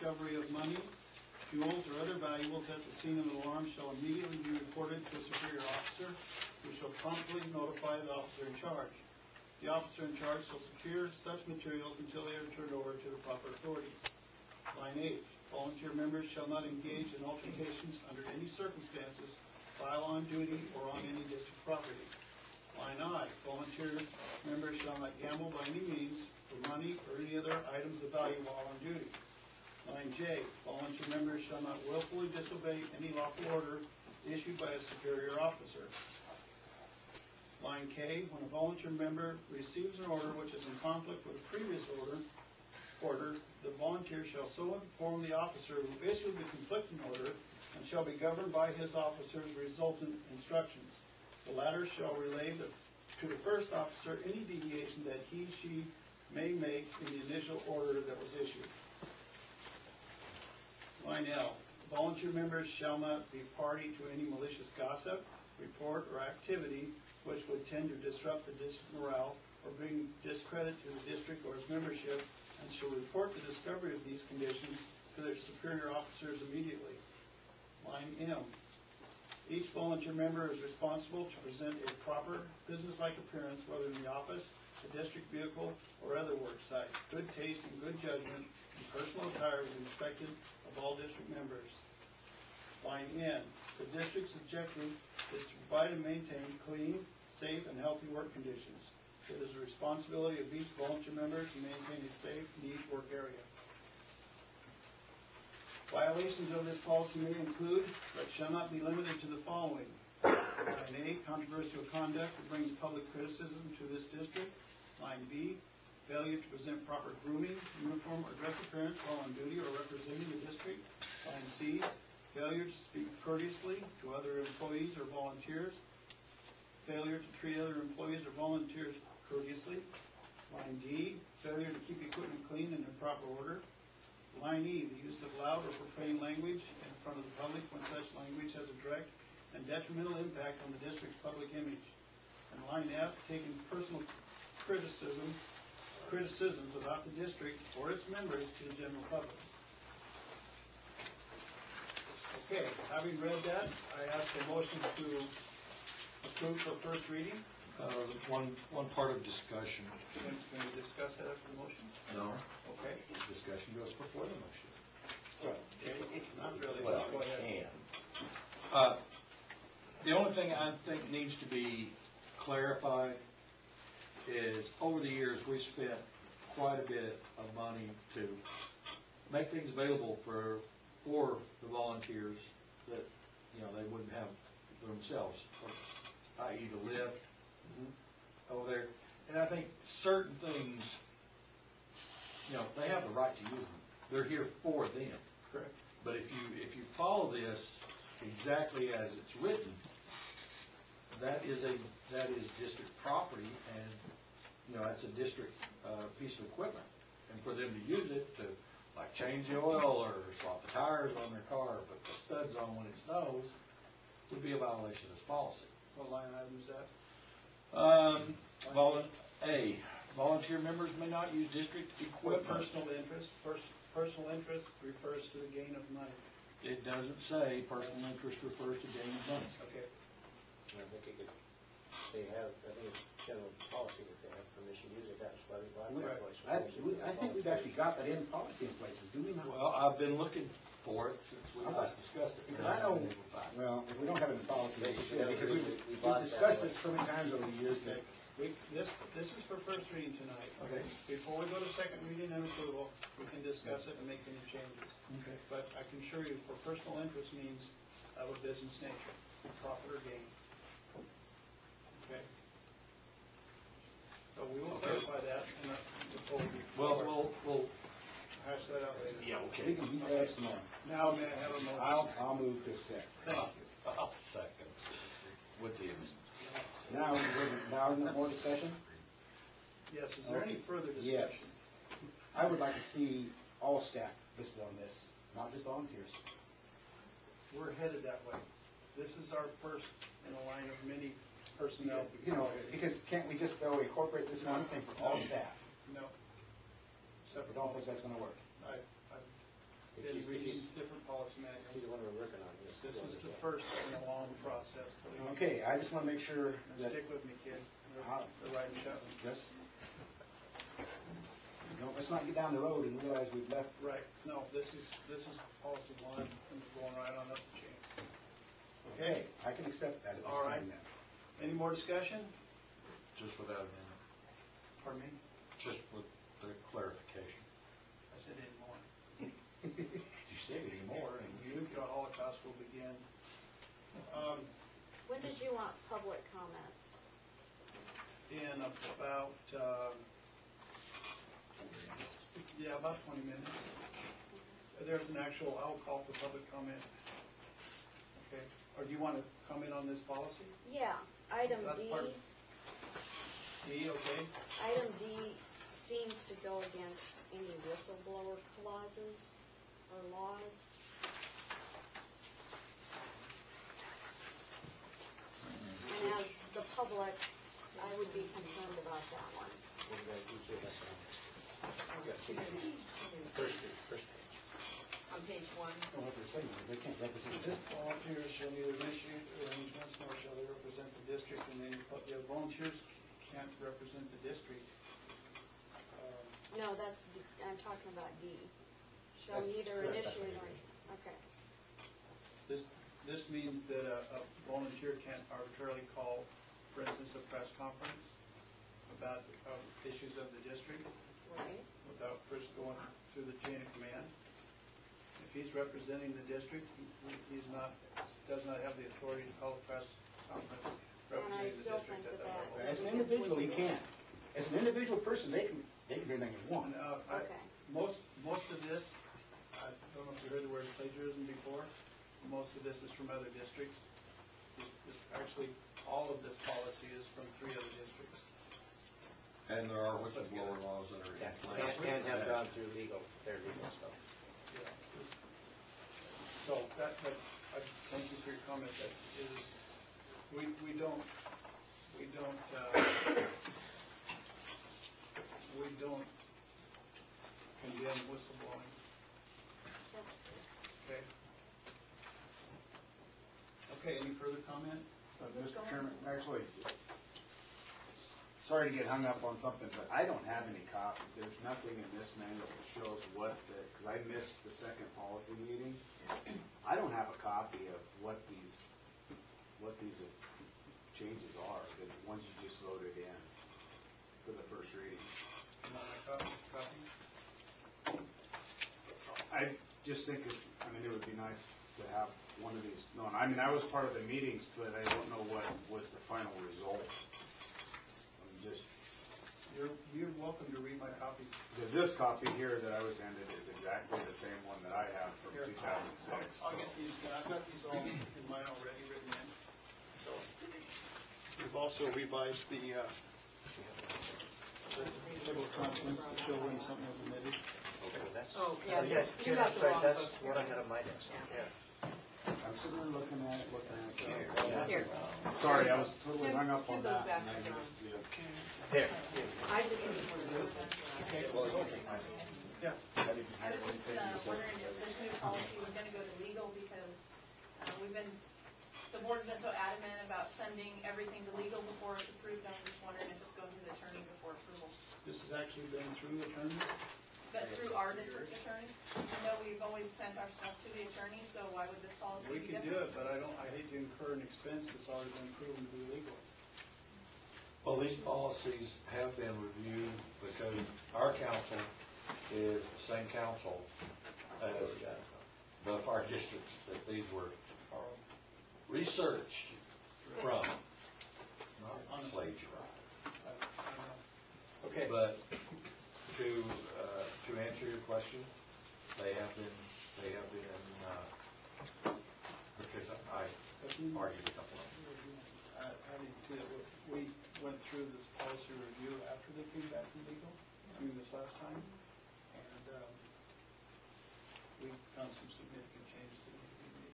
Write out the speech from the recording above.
discovery of money, jewels, or other valuables at the scene of an alarm shall immediately be reported to a superior officer, who shall promptly notify the officer in charge. The officer in charge shall secure such materials until they are turned over to the proper authorities. Line 8, volunteer members shall not engage in altercations under any circumstances while on duty or on any district property. Line I, volunteer members shall not gamble by any means for money or any other items of value while on duty. Line J, volunteer members shall not willfully disobey any lawful order issued by a superior officer. Line K, when a volunteer member receives an order which is in conflict with a previous order, the volunteer shall so inform the officer who issued the conflicting order and shall be governed by his officer's resultant instructions. The latter shall relay to the first officer any deviation that he/she may make in the initial order that was issued. Line L, volunteer members shall not be party to any malicious gossip, report, or activity which would tend to disrupt the district morale or bring discredit to the district or its membership, and shall report the discovery of these conditions to their superior officers immediately. Line M, each volunteer member is responsible to present a proper business-like appearance, whether in the office, the district vehicle, or other work sites. Good taste and good judgment and personal attire is expected of all district members. Line N, the district's objective is to provide and maintain clean, safe, and healthy work conditions. It is the responsibility of each volunteer member to maintain a safe, neat work area. Violations of this policy may include, but shall not be limited to the following. Line A, controversial conduct that brings public criticism to this district. Line B, failure to present proper grooming, uniform, or dress appearance while on duty or representing the district. Line C, failure to speak courteously to other employees or volunteers. Failure to treat other employees or volunteers courteously. Line D, failure to keep equipment clean and in proper order. Line E, the use of loud or profane language in front of the public when such language has a direct and detrimental impact on the district's public image. And line F, taking personal criticisms about the district or its members to the general public. Okay, having read that, I ask a motion to approve for first reading. One part of discussion. Can we discuss that after the motion? No. Okay. Discussion goes before the motion. Well, okay, not really. Well, Go ahead. Can. The only thing I think needs to be clarified is over the years we spent quite a bit of money to make things available for the volunteers that they wouldn't have themselves, i.e. the lift over there. And I think certain things, they have the right to use them. They're here for them. Correct. But if you follow this exactly as it's written, that is district property, and that's a district piece of equipment. And for them to use it to like change the oil or swap the tires on their car, or put the studs on when it snows, would be a violation of this policy. What line item is that? Volunteer members may not use district equipment. Personal interest. Personal interest refers to the gain of money. It doesn't say personal interest refers to gain of money. Okay. I think it's general policy that they have permission to use it. That's why they bought that place. I think we've actually got that in policy in places, do we not? Well, I've been looking for it since we last discussed it. Because I know, well, if we don't have it in policy, they should, because we've discussed this so many times over the years. Okay. This is for first reading tonight. Okay. Before we go to second reading and approval, we can discuss it and make any changes. Okay. But I can assure you, for personal interest means of a business nature, profit or gain. Okay. So we will clarify that before we. Well, we'll hash that out later. yeah, We okay. can beat that up some more. Now may I have a motion? I'll move to accept. Thank you. I'll second with the Now, more discussion? Yes, is there any further discussion? Yes. I would like to see all staff listed on this, not just volunteers. We're headed that way. This is our first in a line of many personnel. Because can't we just go incorporate this one thing for all staff? No. I don't think that's gonna work. been reading different policy He's manuals. the one we're working on. Yes. This is the first in a long process. Okay, I just want to make sure that, Stick with me, kid. They're riding shotgun. let's not get down the road and realize we've left. Right, no, this is policy one, and we're going right on up the chain. Okay, I can accept that at this All right. time then. Any more discussion? Just without a minute, Pardon me? just with the clarification. I said any more. You said anymore, and Nuclear holocaust will begin. When did you want public comments? In about, about 20 minutes. There's an actual, I'll call for public comment. Okay, or do you want to comment on this policy? Yeah, item That's D. part of- D, okay? Item D seems to go against any whistleblower clauses or laws. And as the public, I would be concerned about that one. First page. On page 1. Well, what they're saying is they can't represent This this. volunteers shall neither initiate arrangements nor shall they represent the district, and then, volunteers can't represent the district. No, I'm talking about D. Shall That's- neither that's initiate separate. or, okay. This means that a volunteer can't arbitrarily call, for instance, a press conference about issues of the district Right. without first going through the chain of command. If he's representing the district, does not have the authority to call a press conference And I representing the still district think at that that level. As an individual, he can't. As an individual person, they can do anything they want. And, Okay. most of this, I don't know if you heard the word plagiarism before, most of this is from other districts. Actually, all of this policy is from 3 other districts. and there are whistleblower laws that are in place. And have gone through their legal stuff. Yeah. So I thank you for your comment. That is, we don't condemn whistleblowing. That's Okay. Okay, any further comment? Mr. Chairman, actually, sorry to get hung up on something, but I don't have any copy. There's nothing in this manual that shows because I missed the second policy meeting. I don't have a copy of what these changes are, the ones you just voted in for the first reading. You want my copy? I just think, it would be nice to have one of these known. I was part of the meetings, but I don't know what was the final result. You're welcome to read my copies. Because this copy here that I was handed is exactly the same one that I have from Here, 2006. I'll get these, I've got these all in mine already written in. So, we've also revised the table of contents to show when something was omitted. Oh, Yeah, yes, you yeah, got the wrong that's book. what I had on my desk, yeah. I'm sitting there looking at it. Here. Sorry, I was totally hung up on Give those that. back and to I John. missed you. There. I just wanted to. Yeah. I didn't I have was just anything. wondering if this new policy was gonna go to legal, because the board's been so adamant about sending everything to legal before it's approved. I'm just wondering if it's going to the attorney before approval. This has actually been through attorney. But through our district attorney, I know we've always sent our stuff to the attorney, so why would this policy We be can different? do it, but I hate to incur an expense that's already been proven to be legal. Well, these policies have been reviewed because our council is the same council as both our districts that these were researched from, not plagiarized. Okay. But to answer your question, they have been, because I argued a couple of them. I need to, we went through this policy review after they came back from legal, this last time, and we found some significant changes that